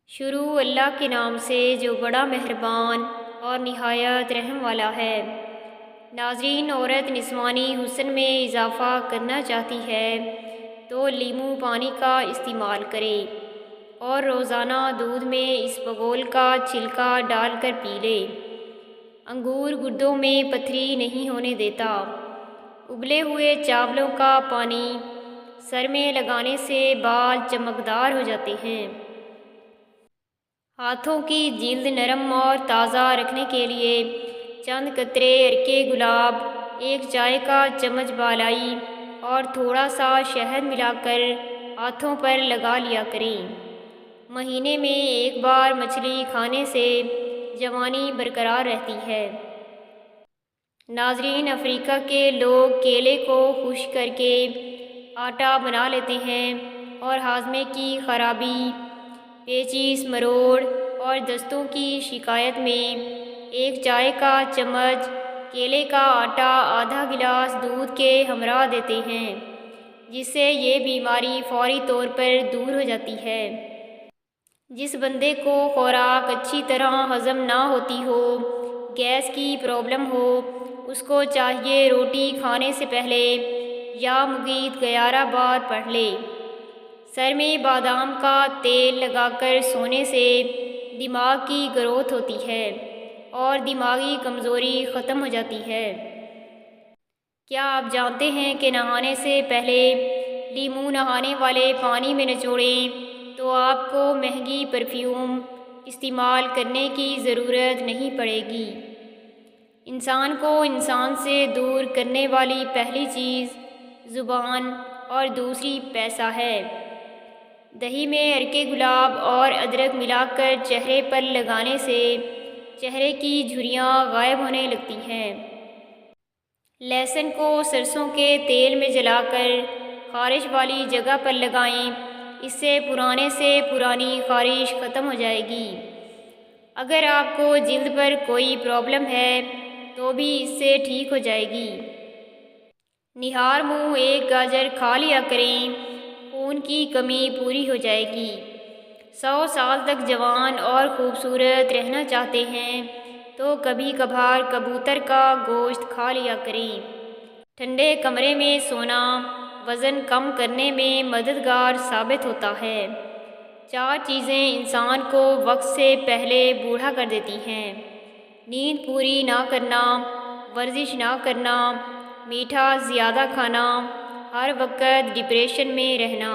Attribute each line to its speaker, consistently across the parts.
Speaker 1: شروع اللہ کے نام سے جو بڑا مہربان اور نہایت رحم والا ہے۔ ناظرین، عورت نسوانی حسن میں اضافہ کرنا چاہتی ہے تو لیمو پانی کا استعمال کرے اور روزانہ دودھ میں اسبگول کا چھلکا ڈال کر پی لے۔ انگور گردوں میں پتھری نہیں ہونے دیتا۔ ابلے ہوئے چاولوں کا پانی سر میں لگانے سے بال چمکدار ہو جاتے ہیں۔ ہاتھوں کی جلد نرم اور تازہ رکھنے کے لیے چند قطرے عرق گلاب، ایک چائے کا چمچ بالائی اور تھوڑا سا شہد ملا کر ہاتھوں پر لگا لیا کریں۔ مہینے میں ایک بار مچھلی کھانے سے جوانی برقرار رہتی ہے۔ ناظرین، افریقہ کے لوگ کیلے کو خشک کر کے آٹا بنا لیتے ہیں اور ہاضمے کی خرابی، پیچیس مروڑ اور دستوں کی شکایت میں ایک چائے کا چمچ کیلے کا آٹا آدھا گلاس دودھ کے ہمراہ دیتے ہیں، جس سے یہ بیماری فوری طور پر دور ہو جاتی ہے۔ جس بندے کو خوراک اچھی طرح ہضم نہ ہوتی ہو، گیس کی پرابلم ہو، اس کو چاہیے روٹی کھانے سے پہلے یا مفید 11 بار پڑھ لے۔ سر میں بادام کا تیل لگا کر سونے سے دماغ کی گروتھ ہوتی ہے اور دماغی کمزوری ختم ہو جاتی ہے۔ کیا آپ جانتے ہیں کہ نہانے سے پہلے لیمو نہانے والے پانی میں نچوڑیں تو آپ کو مہنگی پرفیوم استعمال کرنے کی ضرورت نہیں پڑے گی۔ انسان کو انسان سے دور کرنے والی پہلی چیز زبان اور دوسری پیسہ ہے۔ دہی میں عرق گلاب اور ادرک ملا کر چہرے پر لگانے سے چہرے کی جھریاں غائب ہونے لگتی ہیں۔ لہسن کو سرسوں کے تیل میں جلا کر خارش والی جگہ پر لگائیں، اس سے پرانے سے پرانی خارش ختم ہو جائے گی۔ اگر آپ کو جلد پر کوئی پرابلم ہے تو بھی اس سے ٹھیک ہو جائے گی۔ نہار منہ ایک گاجر کھا لیا کریں، خون کی کمی پوری ہو جائے گی۔ 100 سال تک جوان اور خوبصورت رہنا چاہتے ہیں تو کبھی کبھار کبوتر کا گوشت کھا لیا کریں۔ ٹھنڈے کمرے میں سونا وزن کم کرنے میں مددگار ثابت ہوتا ہے۔ 4 چیزیں انسان کو وقت سے پہلے بوڑھا کر دیتی ہیں: نیند پوری نہ کرنا، ورزش نہ کرنا، میٹھا زیادہ کھانا، ہر وقت ڈپریشن میں رہنا۔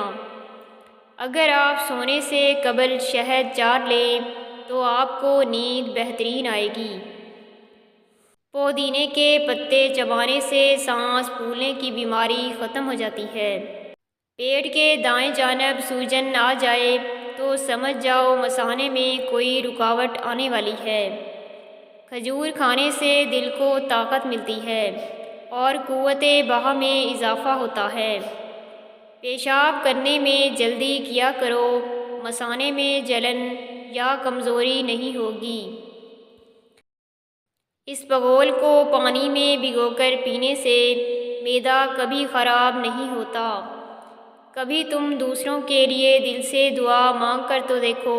Speaker 1: اگر آپ سونے سے قبل شہد چار لیں تو آپ کو نیند بہترین آئے گی۔ پودینے کے پتے چبانے سے سانس پھولنے کی بیماری ختم ہو جاتی ہے۔ پیٹ کے دائیں جانب سوجن آ جائے تو سمجھ جاؤ مثانے میں کوئی رکاوٹ آنے والی ہے۔ کھجور کھانے سے دل کو طاقت ملتی ہے اور قوت بہا میں اضافہ ہوتا ہے۔ پیشاب کرنے میں جلدی کیا کرو، مثانے میں جلن یا کمزوری نہیں ہوگی۔ اسبگول کو پانی میں بھگو کر پینے سے معدہ کبھی خراب نہیں ہوتا۔ کبھی تم دوسروں کے لیے دل سے دعا مانگ کر تو دیکھو،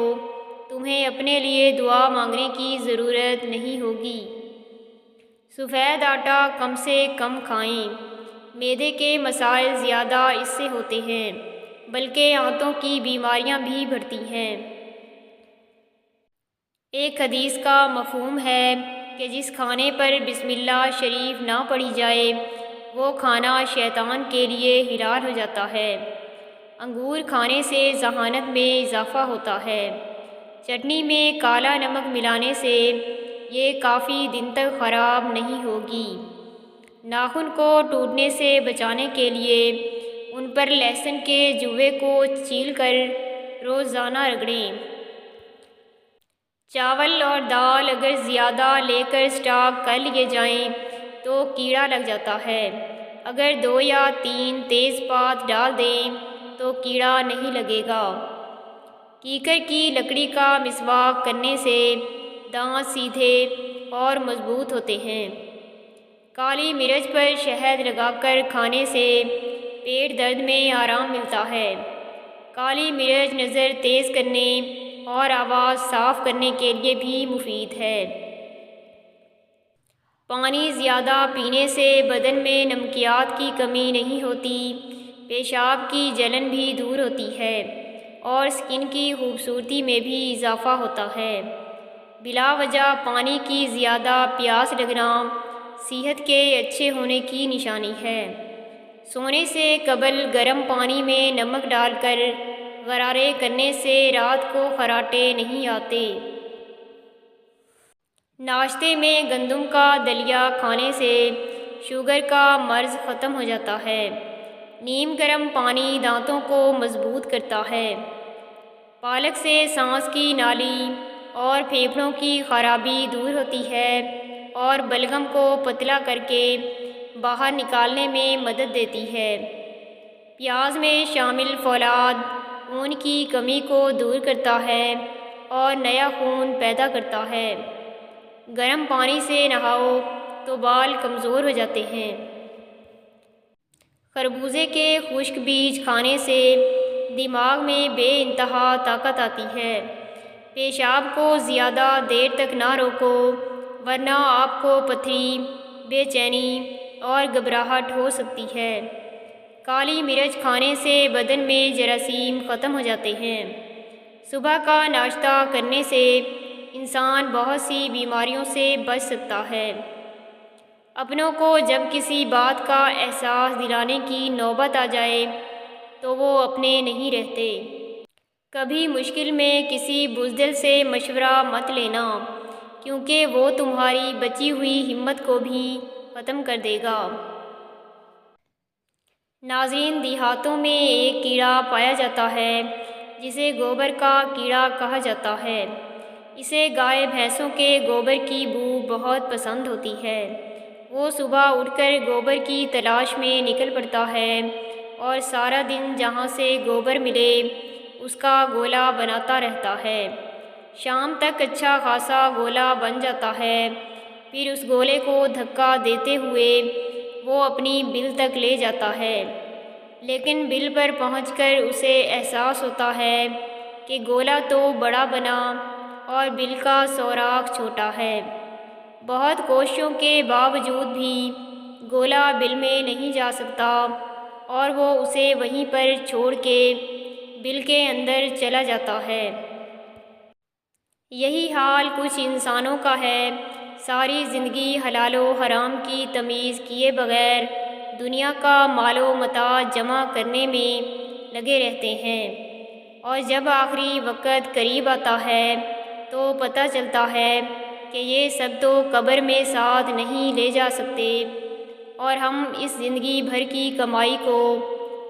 Speaker 1: تمہیں اپنے لیے دعا مانگنے کی ضرورت نہیں ہوگی۔ سفید آٹا کم سے کم کھائیں، معدے کے مسائل زیادہ اس سے ہوتے ہیں، بلکہ آنتوں کی بیماریاں بھی بڑھتی ہیں۔ ایک حدیث کا مفہوم ہے کہ جس کھانے پر بسم اللہ شریف نہ پڑھی جائے وہ کھانا شیطان کے لیے حلال ہو جاتا ہے۔ انگور کھانے سے ذہانت میں اضافہ ہوتا ہے۔ چٹنی میں کالا نمک ملانے سے یہ کافی دن تک خراب نہیں ہوگی۔ ناخن کو ٹوٹنے سے بچانے کے لیے ان پر لہسن کے جوے کو چھیل کر روزانہ رگڑیں۔ چاول اور دال اگر زیادہ لے کر اسٹاک کر لیے جائیں تو کیڑا لگ جاتا ہے۔ اگر 2 یا 3 تیز پات ڈال دیں تو کیڑا نہیں لگے گا۔ کیکر کی لکڑی کا مسواک کرنے سے دانت سیدھے اور مضبوط ہوتے ہیں۔ کالی مرچ پر شہد لگا کر کھانے سے پیٹ درد میں آرام ملتا ہے۔ کالی مرچ نظر تیز کرنے اور آواز صاف کرنے کے لیے بھی مفید ہے۔ پانی زیادہ پینے سے بدن میں نمکیات کی کمی نہیں ہوتی، پیشاب کی جلن بھی دور ہوتی ہے اور اسکن کی خوبصورتی میں بھی اضافہ ہوتا ہے۔ بلا وجہ پانی کی زیادہ پیاس لگنا صحت کے اچھے ہونے کی نشانی ہے۔ سونے سے قبل گرم پانی میں نمک ڈال کر غرارے کرنے سے رات کو خراٹے نہیں آتے۔ ناشتے میں گندم کا دلیا کھانے سے شوگر کا مرض ختم ہو جاتا ہے۔ نیم گرم پانی دانتوں کو مضبوط کرتا ہے۔ پالک سے سانس کی نالی اور پھیپھڑوں کی خرابی دور ہوتی ہے اور بلغم کو پتلا کر کے باہر نکالنے میں مدد دیتی ہے۔ پیاز میں شامل فولاد خون کی کمی کو دور کرتا ہے اور نیا خون پیدا کرتا ہے۔ گرم پانی سے نہاؤ تو بال کمزور ہو جاتے ہیں۔ خربوزے کے خشک بیج کھانے سے دماغ میں بے انتہا طاقت آتی ہے۔ پیشاب کو زیادہ دیر تک نہ روکو ورنہ آپ کو پتھری، بے چینی اور گھبراہٹ ہو سکتی ہے۔ کالی مرچ کھانے سے بدن میں جراثیم ختم ہو جاتے ہیں۔ صبح کا ناشتہ کرنے سے انسان بہت سی بیماریوں سے بچ سکتا ہے۔ اپنوں کو جب کسی بات کا احساس دلانے کی نوبت آ جائے تو وہ اپنے نہیں رہتے۔ کبھی مشکل میں کسی بزدل سے مشورہ مت لینا کیونکہ وہ تمہاری بچی ہوئی ہمت کو بھی ختم کر دے گا۔ ناظرین، دیہاتوں میں ایک کیڑا پایا جاتا ہے جسے گوبر کا کیڑا کہا جاتا ہے۔ اسے گائے بھینسوں کے گوبر کی بو بہت پسند ہوتی ہے۔ وہ صبح اٹھ کر گوبر کی تلاش میں نکل پڑتا ہے اور سارا دن جہاں سے گوبر ملے اس کا گولا بناتا رہتا ہے۔ شام تک اچھا خاصا گولا بن جاتا ہے، پھر اس گولے کو دھکا دیتے ہوئے وہ اپنی بل تک لے جاتا ہے، لیکن بل پر پہنچ کر اسے احساس ہوتا ہے کہ گولا تو بڑا بنا اور بل کا سوراخ چھوٹا ہے۔ بہت کوششوں کے باوجود بھی گولا بل میں نہیں جا سکتا اور وہ اسے وہیں پر چھوڑ کے بل کے اندر چلا جاتا ہے۔ یہی حال کچھ انسانوں کا ہے۔ ساری زندگی حلال و حرام کی تمیز کیے بغیر دنیا کا مال و متاع جمع کرنے میں لگے رہتے ہیں، اور جب آخری وقت قریب آتا ہے تو پتہ چلتا ہے کہ یہ سب تو قبر میں ساتھ نہیں لے جا سکتے، اور ہم اس زندگی بھر کی کمائی کو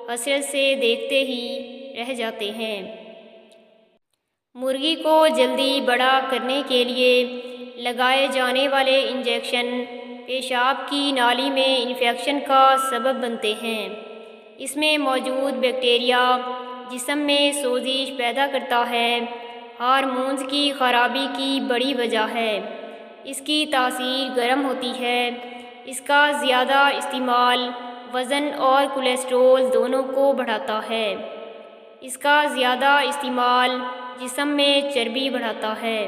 Speaker 1: حسرت سے دیکھتے ہی رہ جاتے ہیں۔ مرغی کو جلدی بڑا کرنے کے لیے لگائے جانے والے انجیکشن پیشاب کی نالی میں انفیکشن کا سبب بنتے ہیں۔ اس میں موجود بیکٹیریا جسم میں سوزش پیدا کرتا ہے، ہارمونز کی خرابی کی بڑی وجہ ہے۔ اس کی تاثیر گرم ہوتی ہے۔ اس کا زیادہ استعمال وزن اور کولیسٹرول دونوں کو بڑھاتا ہے۔ اس کا زیادہ استعمال جسم میں چربی بڑھاتا ہے۔